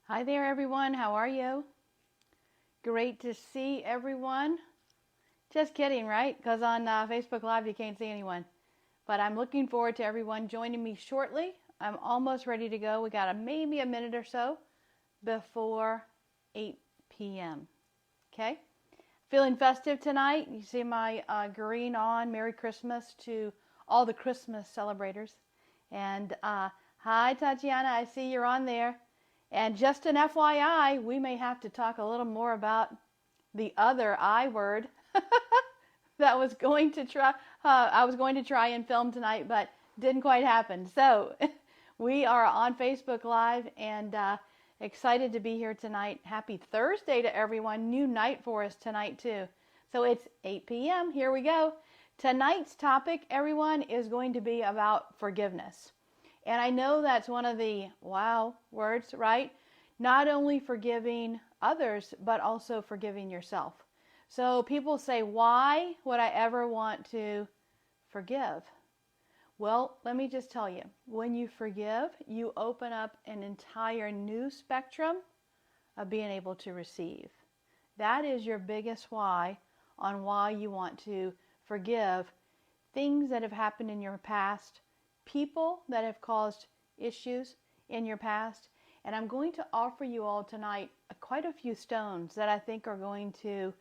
Hi there, everyone. How are you? Great to see everyone. Just kidding, right? Because on Facebook Live you can't see anyone. But I'm looking forward to everyone joining me shortly. I'm almost ready to go. We got maybe a minute or so before 8 p.m. Okay? Feeling festive tonight. You see my green on. Merry Christmas to all the Christmas celebrators. And hi, Tatiana. I see you're on there. And just an FYI, we may have to talk a little more about the other I word that was going to try. I was going to try and film tonight, but didn't quite happen. So we are on Facebook Live and excited to be here tonight. Happy Thursday to everyone. New night for us tonight too. So it's 8 p.m. Here we go. Tonight's topic, everyone, is going to be about forgiveness. And I know that's one of the wow words, right? Not only forgiving others, but also forgiving yourself. So people say, why would I ever want to forgive? Well, let me just tell you, when you forgive, you open up an entire new spectrum of being able to receive. That is your biggest why on why you want to forgive things that have happened in your past, people that have caused issues in your past. And I'm going to offer you all tonight quite a few stones that I think are going to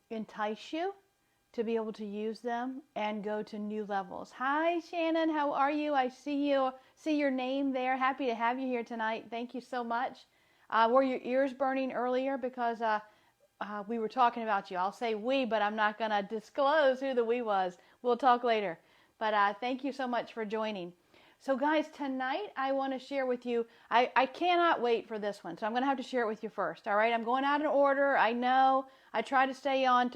entice you to be able to use them and go to new levels. Hi, Shannon. How are you? I see your name there. Happy to have you here tonight. Thank you so much. Were your ears burning earlier because we were talking about you? I'll say we, but I'm not going to disclose who the we was. We'll talk later. But thank you so much for joining. So guys, tonight I want to share with you, I cannot wait for this one. So I'm going to have to share it with you first. All right, I'm going out in order. I know I try to stay on,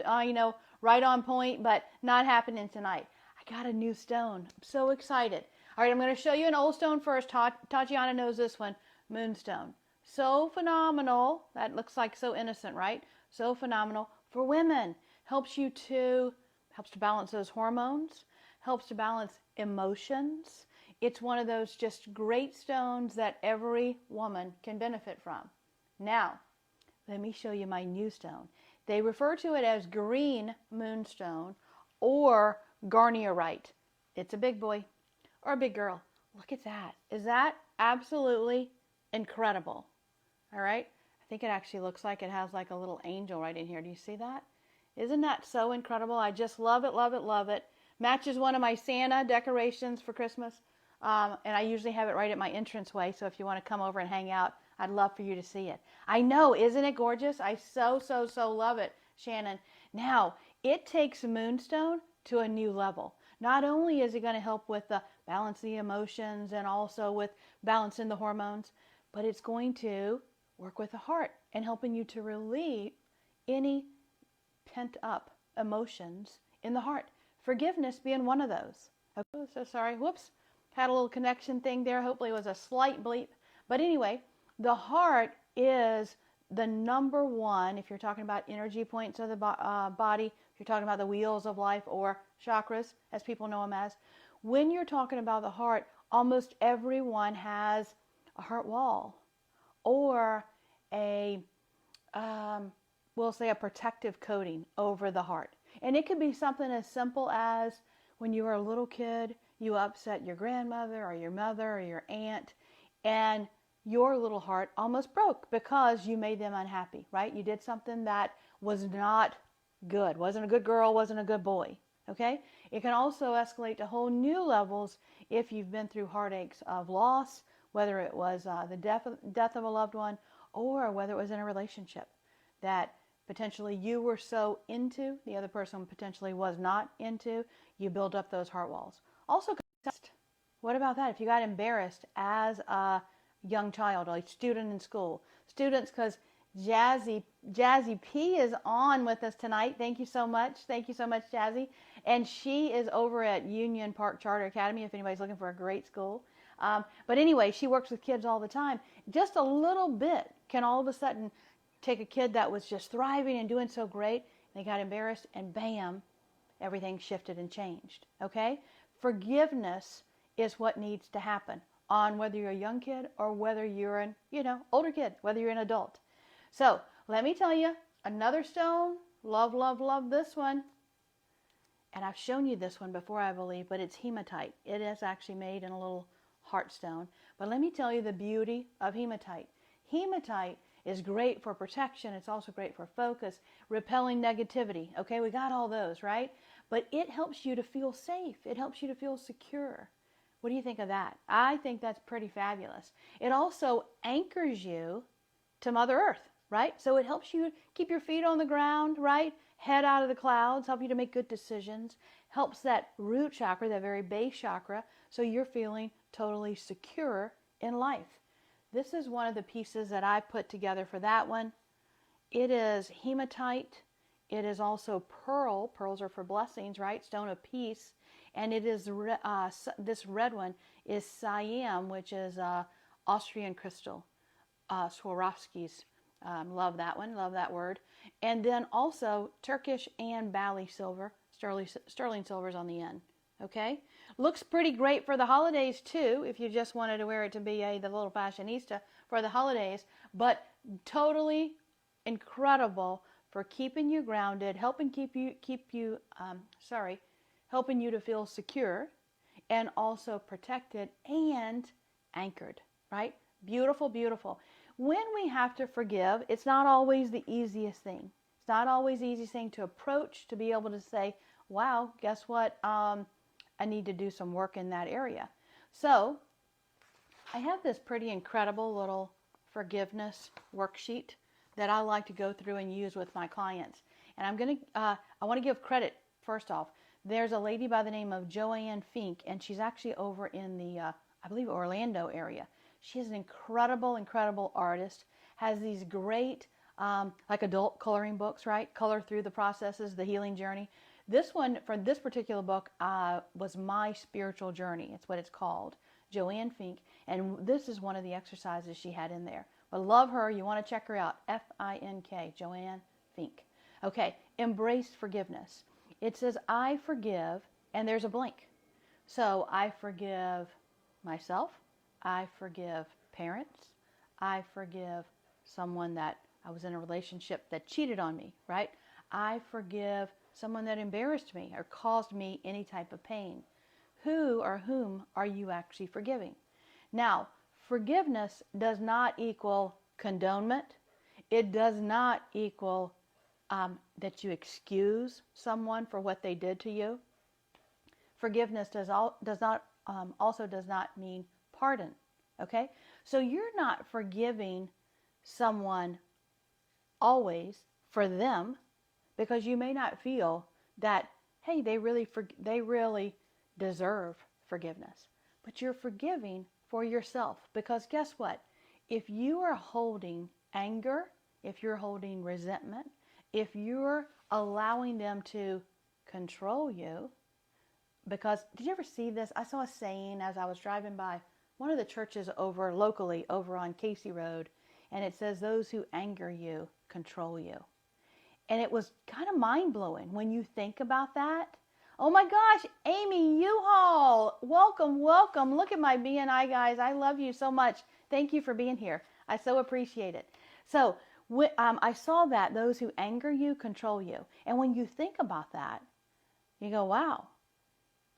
right on point, but not happening tonight. I got a new stone. I'm so excited. All right, I'm going to show you an old stone first. Tatiana knows this one, moonstone. So phenomenal. That looks like so innocent, right? So phenomenal for women. Helps to balance those hormones. Helps to balance emotions. It's one of those just great stones that every woman can benefit from. Now, let me show you my new stone. They refer to it as green moonstone or garnierite. It's a big boy or a big girl. Look at that. Is that absolutely incredible? All right. I think it actually looks like it has like a little angel right in here. Do you see that? Isn't that so incredible? I just love it, love it, love it. Matches one of my Santa decorations for Christmas. And I usually have it right at my entranceway. So if you want to come over and hang out, I'd love for you to see it. I know, isn't it gorgeous? I so love it, Shannon. Now, it takes moonstone to a new level. Not only is it going to help with the balance the emotions and also with balancing the hormones, but it's going to work with the heart and helping you to relieve any pent up emotions in the heart. Forgiveness being one of those. Okay, so sorry. Whoops. Had a little connection thing there. Hopefully it was a slight bleep. But anyway, the heart is the number one, if you're talking about energy points of the body, if you're talking about the wheels of life or chakras, as people know them as. When you're talking about the heart, almost everyone has a heart wall or we'll say a protective coating over the heart. And it could be something as simple as when you were a little kid, you upset your grandmother or your mother or your aunt, and your little heart almost broke because you made them unhappy, right? You did something that was not good, wasn't a good girl, wasn't a good boy, okay? It can also escalate to whole new levels if you've been through heartaches of loss, whether it was the death of a loved one or whether it was in a relationship that potentially you were so into, the other person potentially was not into, you build up those heart walls. Also, what about that? If you got embarrassed as a young child, like student in school, students, because Jazzy P is on with us tonight. Thank you so much. Thank you so much, Jazzy. And she is over at Union Park Charter Academy if anybody's looking for a great school. But anyway, she works with kids all the time. Just a little bit can all of a sudden take a kid that was just thriving and doing so great. They got embarrassed and bam, everything shifted and changed. Okay? Forgiveness is what needs to happen. on whether you're a young kid or whether you're an, older kid, whether you're an adult. So let me tell you, another stone, love, love, love this one. And I've shown you this one before, I believe, but it's hematite. It is actually made in a little heart stone. But let me tell you the beauty of hematite. Hematite is great for protection. It's also great for focus, repelling negativity. Okay, we got all those, right? But it helps you to feel safe. It helps you to feel secure. What do you think of that? I think that's pretty fabulous. It also anchors you to Mother Earth, right? So it helps you keep your feet on the ground, right? Head out of the clouds, help you to make good decisions. Helps that root chakra, that very base chakra, so you're feeling totally secure in life. This is one of the pieces that I put together for that one. It is hematite. It is also pearl. Pearls are for blessings, right? Stone of peace. And it is this red one is Siam, which is Austrian crystal, Swarovski's. Love that one. Love that word. And then also Turkish and Bali silver. Sterling silver's on the end. Okay, looks pretty great for the holidays too, if you just wanted to wear it to be the little fashionista for the holidays, but totally incredible for keeping you grounded, helping helping you to feel secure and also protected and anchored, right? Beautiful, beautiful. When we have to forgive, it's not always the easiest thing. It's not always the easiest thing to approach, to be able to say, wow, guess what? I need to do some work in that area. So I have this pretty incredible little forgiveness worksheet that I like to go through and use with my clients. And I want to give credit first off. There's a lady by the name of Joanne Fink, and she's actually over in the, I believe, Orlando area. She is an incredible, incredible artist, has these great, like adult coloring books, right? Color through the processes, the healing journey. This one, for this particular book, was My Spiritual Journey. It's what it's called, Joanne Fink. And this is one of the exercises she had in there. But love her. You want to check her out. F-I-N-K, Joanne Fink. Okay, embrace forgiveness. It says, I forgive, and there's a blank. So I forgive myself. I forgive parents. I forgive someone that I was in a relationship that cheated on me, right? I forgive someone that embarrassed me or caused me any type of pain. Who or whom are you actually forgiving? Now, forgiveness does not equal condonement. It does not equal that you excuse someone for what they did to you. Forgiveness also does not mean pardon. Okay? So you're not forgiving someone always for them, because you may not feel that, hey, they really deserve forgiveness. But you're forgiving for yourself, because guess what? If you are holding anger, if you're holding resentment, if you're allowing them to control you, because did you ever see this? I saw a saying as I was driving by one of the churches locally over on Casey Road, and it says, those who anger you control you. And it was kind of mind-blowing when you think about that. Oh my gosh, Amy U-Haul, welcome, welcome. Look at my BNI guys. I love you so much. Thank you for being here. I so appreciate it. So I saw that those who anger you control you. And when you think about that, you go, wow,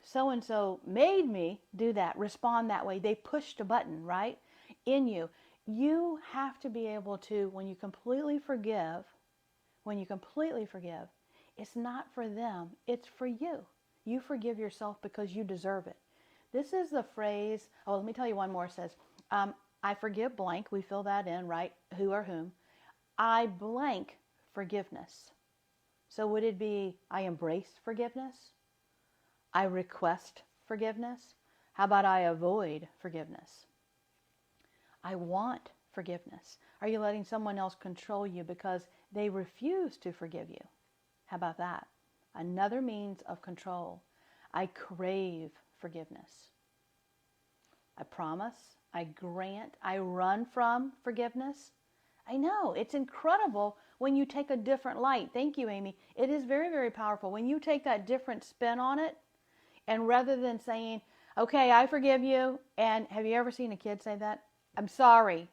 so-and-so made me do that, respond that way. They pushed a button, right, in you. You have to be able to, when you completely forgive, it's not for them, it's for you. You forgive yourself because you deserve it. This is the phrase, let me tell you one more. It says, I forgive blank. We fill that in, right? Who or whom. I blank forgiveness. So would it be, I embrace forgiveness? I request forgiveness? How about I avoid forgiveness? I want forgiveness. Are you letting someone else control you because they refuse to forgive you? How about that? Another means of control. I crave forgiveness. I promise, I grant, I run from forgiveness. I know, it's incredible when you take a different light. Thank you, Amy. It is very, very powerful. When you take that different spin on it, and rather than saying, Okay, I forgive you. And have you ever seen a kid say that? I'm sorry.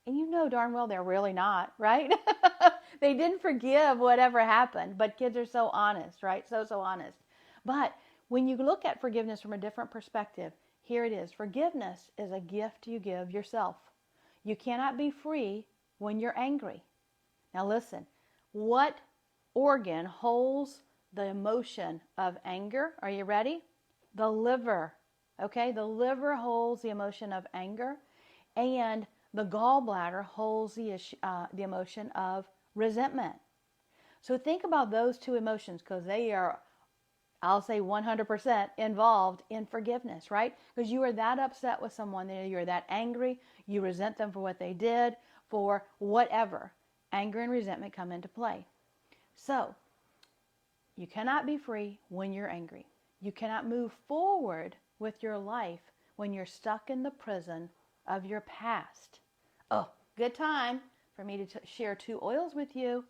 And you know darn well they're really not, right? They didn't forgive whatever happened, but kids are so honest, right? So honest. But when you look at forgiveness from a different perspective, here it is. Forgiveness is a gift you give yourself. You cannot be free when you're angry. Now listen, what organ holds the emotion of anger? Are you ready? The liver. Okay, the liver holds the emotion of anger, and the gallbladder holds the emotion of resentment. So think about those two emotions because they are, I'll say 100% involved in forgiveness, right? Because you are that upset with someone, you're that angry, you resent them for what they did, for whatever. Anger and resentment come into play. So, you cannot be free when you're angry. You cannot move forward with your life when you're stuck in the prison of your past. Oh, good time for me to share 2 oils with you.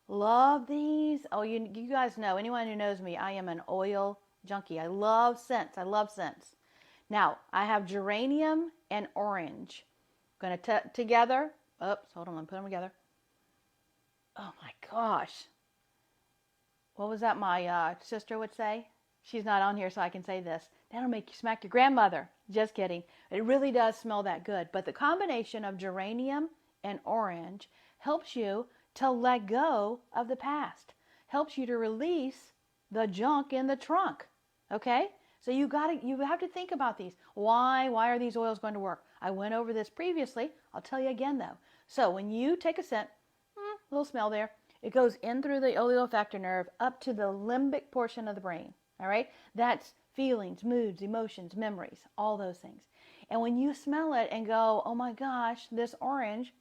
Love these. Oh, you guys know, anyone who knows me, I am an oil junkie. I love scents. I love scents. Now, I have geranium and orange. I'm going to together. Oops, hold on, let me put them together. Oh my gosh. What was that my sister would say? She's not on here, so I can say this. That'll make you smack your grandmother. Just kidding. It really does smell that good. But the combination of geranium and orange helps you to let go of the past. Helps you to release the junk in the trunk. Okay? So you have to think about these. Why are these oils going to work? I went over this previously. I'll tell you again though. So when you take a scent, little smell there, it goes in through the olfactory nerve up to the limbic portion of the brain. All right? That's feelings, moods, emotions, memories, all those things. And when you smell it and go, oh my gosh, this orange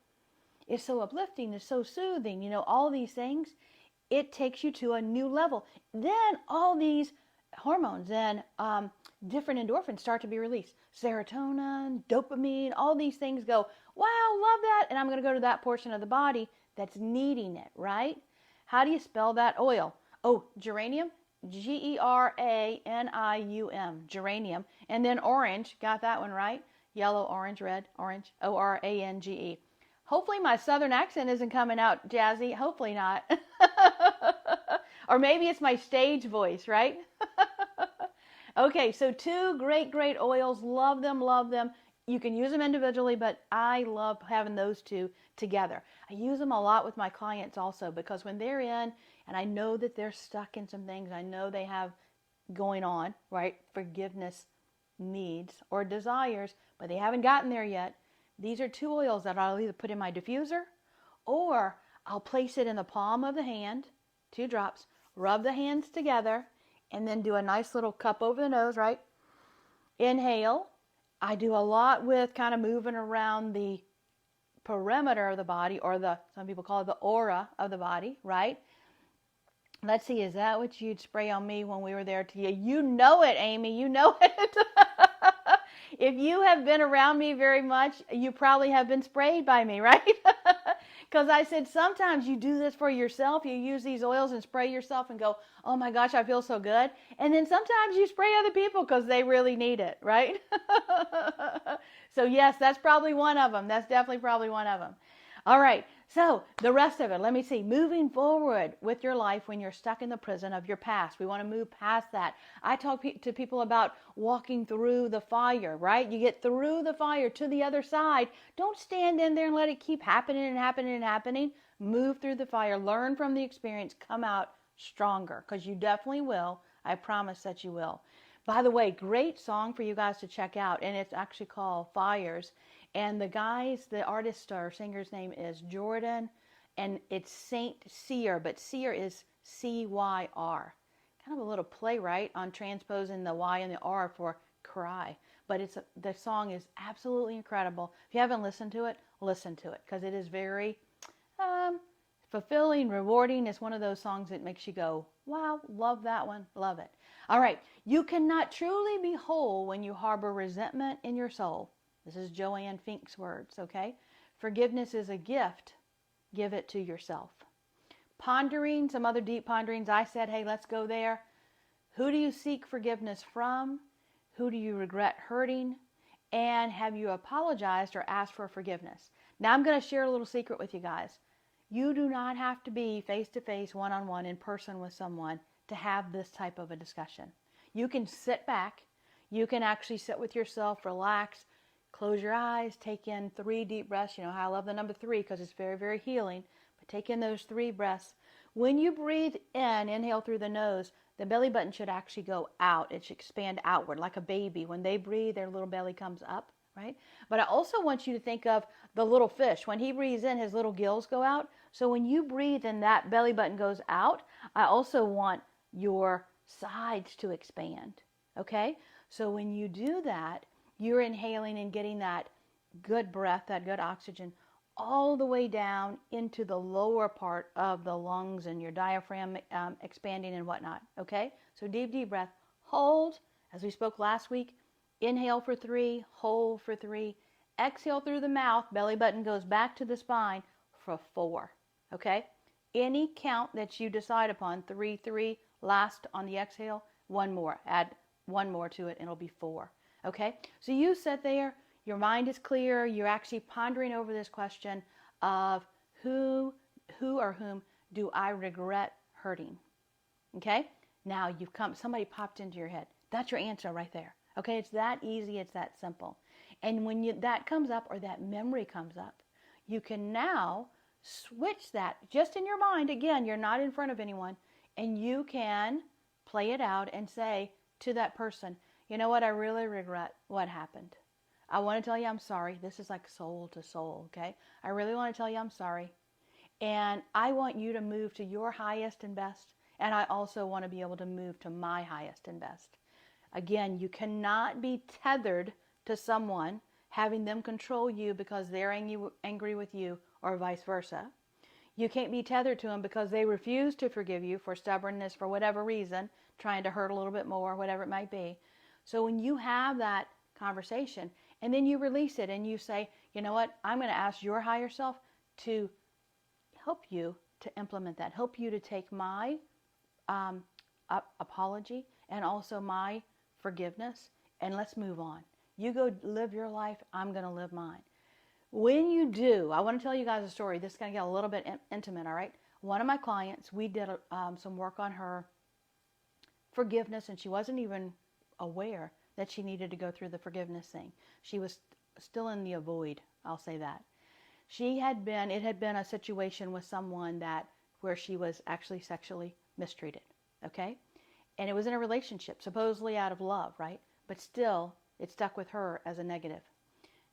is so uplifting, it's so soothing, all these things, it takes you to a new level. Then all these hormones and different endorphins start to be released. Serotonin, dopamine, all these things go, wow, love that. And I'm going to go to that portion of the body that's needing it, right? How do you spell that oil? Oh, geranium, Geranium, geranium. And then orange, got that one right? Yellow, orange, red, orange, Orange. Hopefully my southern accent isn't coming out jazzy. Hopefully not. Or maybe it's my stage voice, right? Okay, so 2 great oils. Love them, love them. You can use them individually, but I love having those 2 together. I use them a lot with my clients also because when they're in and I know that they're stuck in some things, I know they have going on, right? Forgiveness needs or desires, but they haven't gotten there yet. These are 2 oils that I'll either put in my diffuser or I'll place it in the palm of the hand, 2 drops, rub the hands together, and then do a nice little cup over the nose, right? Inhale. I do a lot with kind of moving around the perimeter of the body, or some people call it the aura of the body, right? Let's see, is that what you'd spray on me when we were there to you? You know it, Amy, you know it. If you have been around me very much, you probably have been sprayed by me, right? Because I said sometimes you do this for yourself. You use these oils and spray yourself and go, oh my gosh, I feel so good. And then sometimes you spray other people because they really need it, right? So yes, that's probably one of them. That's definitely probably one of them. All right, so the rest of it, let me see. Moving forward with your life when you're stuck in the prison of your past. We want to move past that. I talk to people about walking through the fire, right? You get through the fire to the other side. Don't stand in there and let it keep happening and happening and happening. Move through the fire. Learn from the experience. Come out stronger, because you definitely will. I promise that you will. By the way, great song for you guys to check out, and it's actually called Fires. And the artist or singer's name is Jordan, and it's Saint Cyr, but Cyr is C-Y-R. Kind of a little playwright on transposing the Y and the R for cry. But the song is absolutely incredible. If you haven't listened to it, listen to it, because it is very fulfilling, rewarding. It's one of those songs that makes you go, wow, love that one, love it. All right, you cannot truly be whole when you harbor resentment in your soul. This is Joanne Fink's words, okay? Forgiveness is a gift. Give it to yourself. Pondering, some other deep ponderings. I said, hey, let's go there. Who do you seek forgiveness from? Who do you regret hurting? And have you apologized or asked for forgiveness? Now I'm going to share a little secret with you guys. You do not have to be face-to-face, one-on-one, in person with someone to have this type of a discussion. You can sit back. You can actually sit with yourself, relax, close your eyes, take in 3 deep breaths. You know how I love the number 3 because it's very, very healing. But take in those 3 breaths. When you breathe in, inhale through the nose, the belly button should actually go out. It should expand outward like a baby. When they breathe, their little belly comes up, right? But I also want you to think of the little fish. When he breathes in, his little gills go out. So when you breathe and that belly button goes out, I also want your sides to expand, okay? So when you do that, you're inhaling and getting that good breath, that good oxygen, all the way down into the lower part of the lungs and your diaphragm expanding and whatnot, okay? So deep, deep breath. Hold, as we spoke last week. Inhale for 3, hold for 3. Exhale through the mouth, belly button goes back to the spine for 4, okay? Any count that you decide upon, 3, 3, last on the exhale, 1 more. Add 1 more to it and it'll be 4, okay? So you sit there. Your mind is clear. You're actually pondering over this question of who or whom do I regret hurting? Okay? Now somebody popped into your head. That's your answer right there. Okay? It's that easy. It's that simple. And when that comes up or that memory comes up, you can now switch that just in your mind. Again, you're not in front of anyone. And you can play it out and say to that person, you know what? I really regret what happened. I want to tell you I'm sorry. This is like soul to soul, okay? I really want to tell you I'm sorry. And I want you to move to your highest and best. And I also want to be able to move to my highest and best. Again, you cannot be tethered to someone, having them control you because they're angry with you or vice versa. You can't be tethered to them because they refuse to forgive you for stubbornness, for whatever reason, trying to hurt a little bit more, whatever it might be. So when you have that conversation, and then you release it and you say, you know what, I'm going to ask your higher self to help you to implement that, help you to take my apology and also my forgiveness, and let's move on. You go live your life, I'm going to live mine. When you do, I want to tell you guys a story. This is going to get a little bit intimate, all right? One of my clients, we did some work on her forgiveness, and she wasn't even aware that she needed to go through the forgiveness thing. She was still in the avoid, I'll say that. It had been a situation with someone where she was actually sexually mistreated, okay? And it was in a relationship, supposedly out of love, right? But still, it stuck with her as a negative.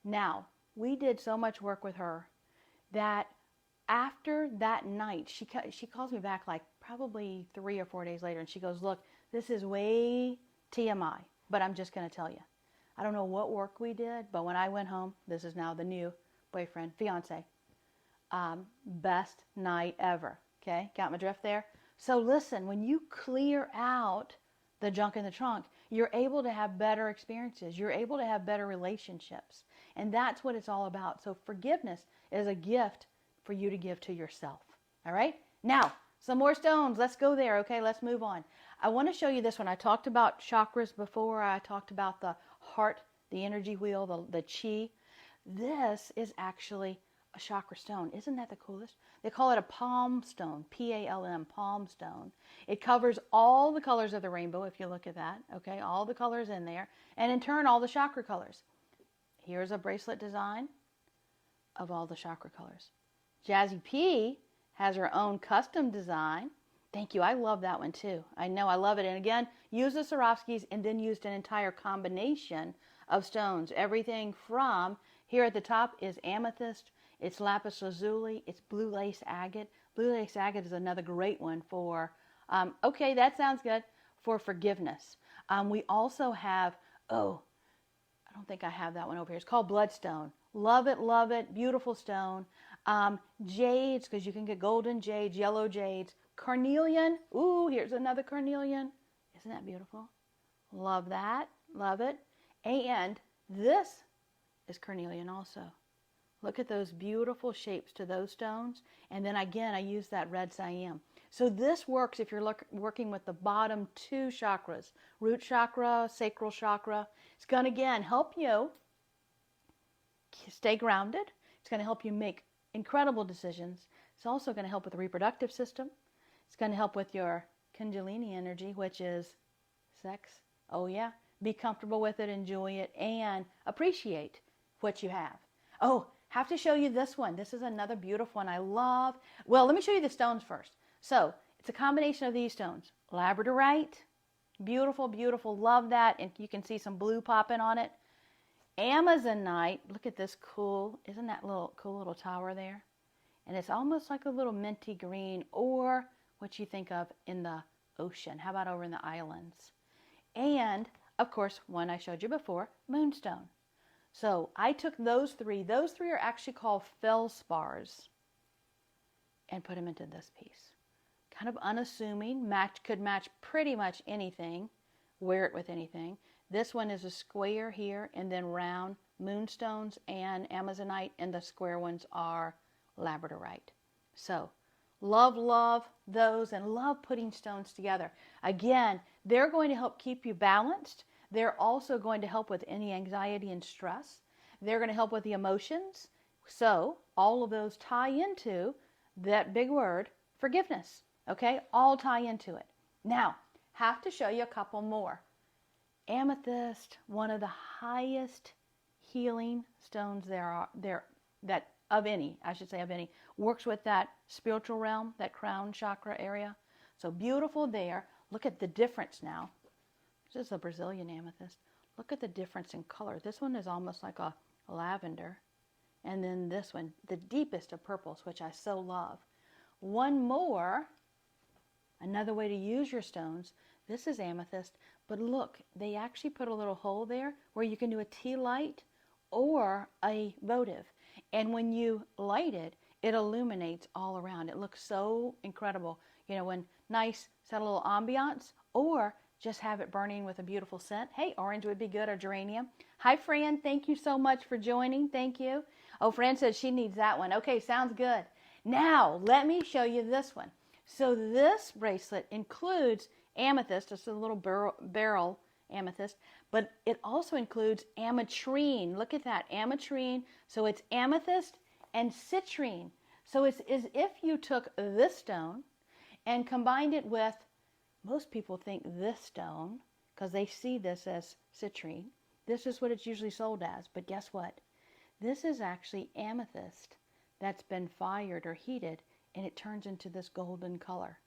Now, we did so much work with her that after that night, she calls me back like probably 3 or 4 days later, and she goes, look, this is way TMI. But I'm just going to tell you, I don't know what work we did, but when I went home, this is now the new boyfriend, fiance, best night ever. Okay, got my drift there? So listen, when you clear out the junk in the trunk, you're able to have better experiences. You're able to have better relationships. And that's what it's all about. So forgiveness is a gift for you to give to yourself. All right? Now, some more stones. Let's go there. Okay, let's move on. I want to show you this one. I talked about chakras before. I talked about the heart, the energy wheel, the chi. This is actually a chakra stone. Isn't that the coolest? They call it a palm stone, P-A-L-M, palm stone. It covers all the colors of the rainbow, if you look at that, okay? All the colors in there, and in turn, all the chakra colors. Here's a bracelet design of all the chakra colors. Jazzy P has her own custom design. Thank you. I love that one too. I know. I love it. And again, use the Swarovskis and then used an entire combination of stones. Everything from, here at the top is amethyst, it's lapis lazuli, it's blue lace agate. Blue lace agate is another great one for, okay, that sounds good, for forgiveness. We also have, I don't think I have that one over here. It's called bloodstone. Love it, beautiful stone. Jades, because you can get golden jades, yellow jades. Carnelian, ooh, here's another carnelian. Isn't that beautiful? Love that, love it. And this is carnelian also. Look at those beautiful shapes to those stones. And then again, I use that red cyan. So this works if you're working with the bottom two chakras, root chakra, sacral chakra. It's going to, again, help you stay grounded. It's going to help you make incredible decisions. It's also going to help with the reproductive system. It's going to help with your Kundalini energy, which is sex. Oh yeah. Be comfortable with it, enjoy it, and appreciate what you have. Oh, have to show you this one. This is another beautiful one I love. Well, let me show you the stones first. So it's a combination of these stones. Labradorite, beautiful, beautiful, love that. And you can see some blue popping on it. Amazonite, look at this cool, isn't that cool little tower there? And it's almost like a little minty green, or what you think of in the ocean. How about over in the islands? And, of course, one I showed you before, moonstone. So I took those three. Those three are actually called feldspars, and put them into this piece. Kind of unassuming, could match pretty much anything, wear it with anything. This one is a square here, and then round moonstones and amazonite, and the square ones are labradorite. So love those, and love putting stones together. Again, they're going to help keep you balanced. They're also going to help with any anxiety and stress. They're going to help with the emotions. So all of those tie into that big word, forgiveness. Okay, all tie into it. Now, have to show you a couple more. Amethyst, one of the highest healing stones that of any, works with that spiritual realm, that crown chakra area. So beautiful there. Look at the difference now. This is a Brazilian amethyst. Look at the difference in color. This one is almost like a lavender. And then this one, the deepest of purples, which I so love. One more, another way to use your stones. This is amethyst, but look, they actually put a little hole there where you can do a tea light or a votive. And when you light it, it illuminates all around. It looks so incredible. You know, when nice, set a little ambiance, or just have it burning with a beautiful scent. Hey, orange would be good, or geranium. Hi, Fran. Thank you so much for joining. Thank you. Oh, Fran says she needs that one. Okay, sounds good. Now, let me show you this one. So this bracelet includes amethyst, just a little barrel amethyst, but it also includes ametrine. Look at that, ametrine. So it's amethyst and citrine. So it's as if you took this stone and combined it with, most people think this stone, because they see this as citrine. This is what it's usually sold as, but guess what? This is actually amethyst that's been fired or heated, and it turns into this golden color.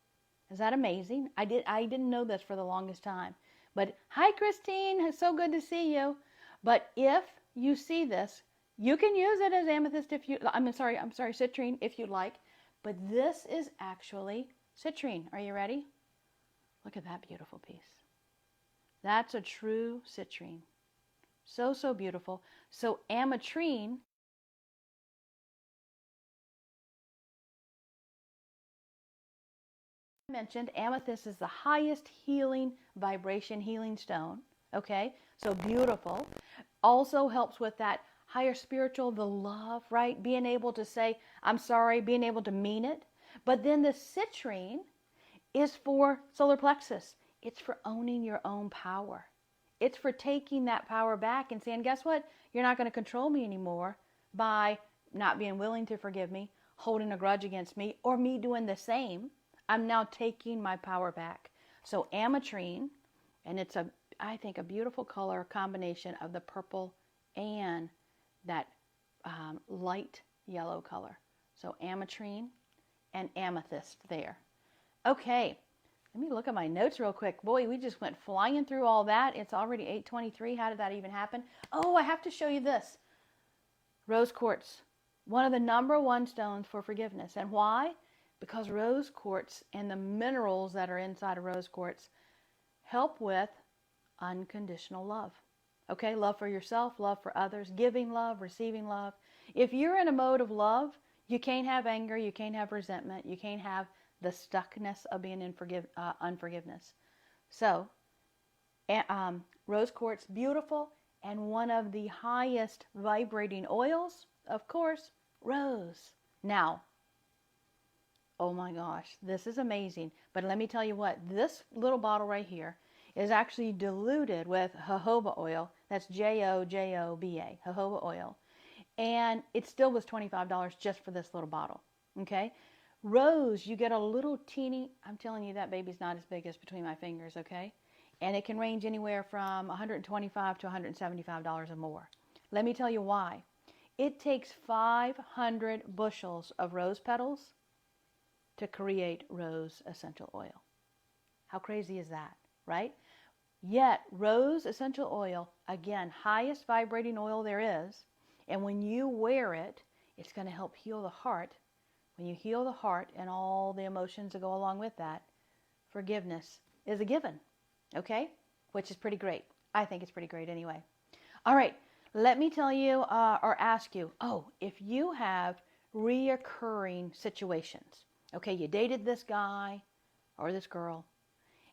Is that amazing? I didn't know this for the longest time. But hi, Christine. It's so good to see you. But if you see this, you can use it as amethyst if you, I'm sorry, citrine if you like. But this is actually citrine. Are you ready? Look at that beautiful piece. That's a true citrine. So, so beautiful. So ametrine mentioned, amethyst is the highest healing vibration healing stone. Okay, so beautiful. Also helps with that higher spiritual, the love, right? Being able to say, I'm sorry, being able to mean it. But then the citrine is for solar plexus. It's for owning your own power. It's for taking that power back and saying, guess what? You're not going to control me anymore by not being willing to forgive me, holding a grudge against me, or me doing the same. I'm now taking my power back. So ametrine, and it's I think a beautiful color combination of the purple and that light yellow color. So ametrine and amethyst there. Okay, let me look at my notes real quick. Boy, we just went flying through all that. It's already 8:23. How did that even happen? Oh, I have to show you this. Rose quartz, one of the #1 stones for forgiveness. And why? Because rose quartz and the minerals that are inside of rose quartz help with unconditional love. Okay, love for yourself, love for others, giving love, receiving love. If you're in a mode of love, you can't have anger, you can't have resentment, you can't have the stuckness of being in unforgiveness. So, rose quartz, beautiful, And one of the highest vibrating oils, of course, rose. Now, oh my gosh, this is amazing. But let me tell you what, this little bottle right here is actually diluted with jojoba oil. That's Jojoba, jojoba oil. And it still was $25 just for this little bottle, okay? Rose, you get a little teeny, I'm telling you that baby's not as big as between my fingers, okay? And it can range anywhere from $125 to $175 or more. Let me tell you why. It takes 500 bushels of rose petals to create rose essential oil. How crazy is that, right? Yet, rose essential oil, again, highest vibrating oil there is, and when you wear it, it's going to help heal the heart. When you heal the heart and all the emotions that go along with that, forgiveness is a given, okay? Which is pretty great. I think it's pretty great anyway. All right, let me tell you or ask you, if you have reoccurring situations, okay, you dated this guy or this girl,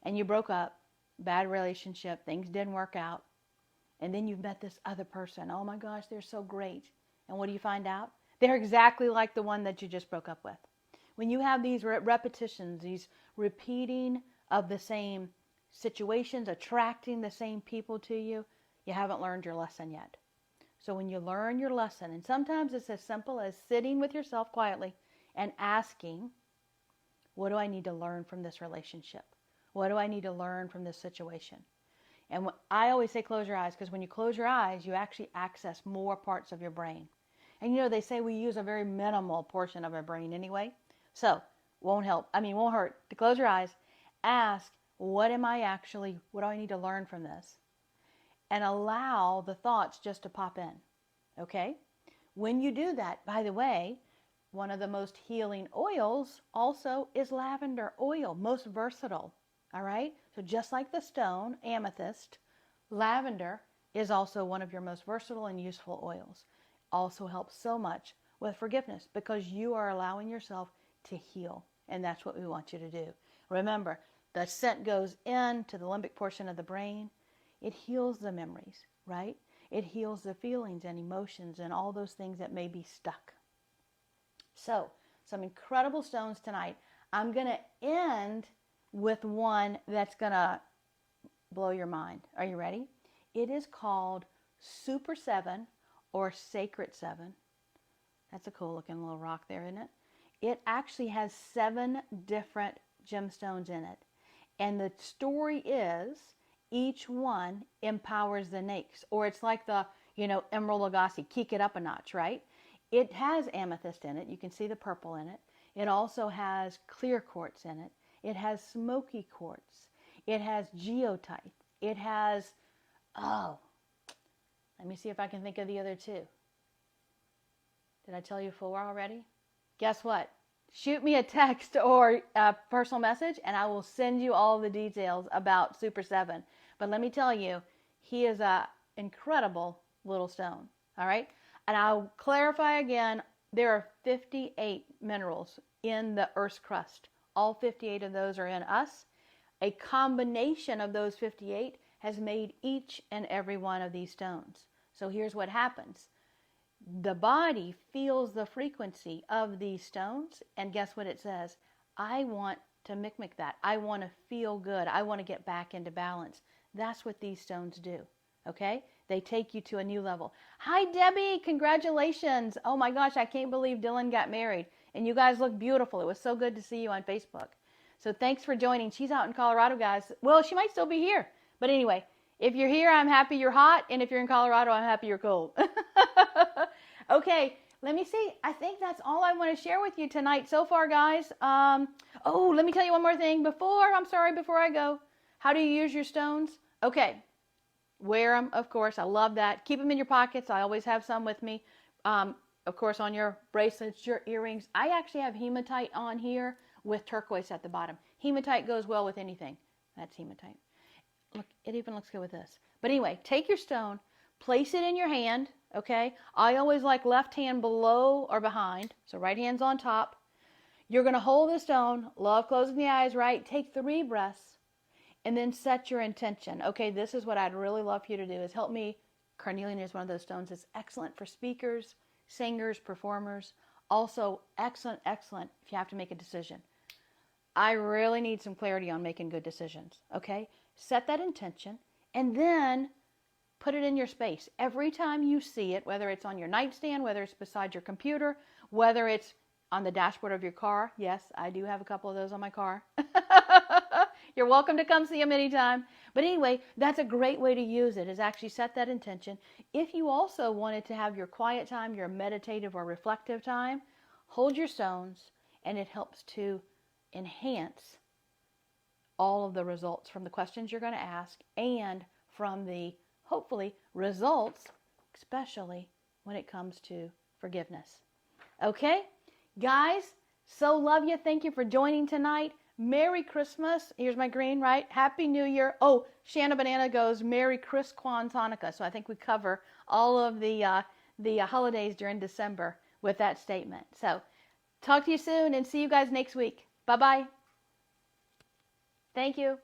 and you broke up, bad relationship, things didn't work out, and then you've met this other person. Oh my gosh, they're so great. And what do you find out? They're exactly like the one that you just broke up with. When you have these repetitions, these repeating of the same situations, attracting the same people to you, you haven't learned your lesson yet. So when you learn your lesson, and sometimes it's as simple as sitting with yourself quietly and asking, what do I need to learn from this relationship? What do I need to learn from this situation? And I always say close your eyes, because when you close your eyes, you actually access more parts of your brain. And they say we use a very minimal portion of our brain anyway. So, won't hurt to close your eyes, ask, what do I need to learn from this? And allow the thoughts just to pop in, okay? When you do that, by the way, one of the most healing oils also is lavender oil, most versatile. All right, so just like the stone, amethyst, lavender is also one of your most versatile and useful oils. Also helps so much with forgiveness because you are allowing yourself to heal, and that's what we want you to do. Remember, the scent goes into the limbic portion of the brain. It heals the memories, right? It heals the feelings and emotions and all those things that may be stuck. So, some incredible stones tonight. I'm going to end with one that's going to blow your mind. Are you ready? It is called Super 7 or Sacred 7. That's a cool looking little rock there, isn't it? It actually has 7 different gemstones in it. And the story is each one empowers the next. Or it's like the, Emerald Lagasse, kick it up a notch, right? It has amethyst in it. You can see the purple in it. It also has clear quartz in it. It has smoky quartz. It has geotite. It has, let me see if I can think of the other 2. Did I tell you 4 already? Guess what? Shoot me a text or a personal message and I will send you all the details about Super 7. But let me tell you, he is an incredible little stone. All right? And I'll clarify again, there are 58 minerals in the Earth's crust. All 58 of those are in us. A combination of those 58 has made each and every one of these stones. So here's what happens. The body feels the frequency of these stones, and guess what it says? I want to mimic that. I want to feel good. I want to get back into balance. That's what these stones do, okay? They take you to a new level. Hi, Debbie. Congratulations. Oh, my gosh, I can't believe Dylan got married. And you guys look beautiful. It was so good to see you on Facebook. So thanks for joining. She's out in Colorado, guys. Well, she might still be here. But anyway, if you're here, I'm happy you're hot. And if you're in Colorado, I'm happy you're cold. Okay, let me see. I think that's all I want to share with you tonight so far, guys. Let me tell you one more thing before I go. How do you use your stones? Okay, wear them, of course. I love that. Keep them in your pockets. I always have some with me. Of course, on your bracelets, your earrings. I actually have hematite on here with turquoise at the bottom. Hematite goes well with anything. That's hematite. Look, it even looks good with this. But anyway, take your stone, place it in your hand, okay? I always like left hand below or behind, so right hand's on top. You're going to hold the stone, love closing the eyes, right? Take 3 breaths, and then set your intention. Okay, this is what I'd really love for you to do, is help me Carnelian is one of those stones that's excellent for speakers, singers, performers. Also excellent if you have to make a decision. I really need some clarity on making good decisions, okay? Set that intention and then put it in your space. Every time you see it, whether it's on your nightstand, whether it's beside your computer, whether it's on the dashboard of your car. Yes, I do have a couple of those on my car. You're welcome to come see them anytime. But anyway, that's a great way to use it, is actually set that intention. If you also wanted to have your quiet time, your meditative or reflective time, hold your stones, and it helps to enhance all of the results from the questions you're going to ask and from the, hopefully, results, especially when it comes to forgiveness. Okay? Guys, so love you. Thank you for joining tonight. Merry Christmas. Here's my green, right? Happy New Year. Oh, Shanna Banana goes, Merry Chris Kwan's Hanukkah. So I think we cover all of the holidays during December with that statement. So talk to you soon and see you guys next week. Bye-bye. Thank you.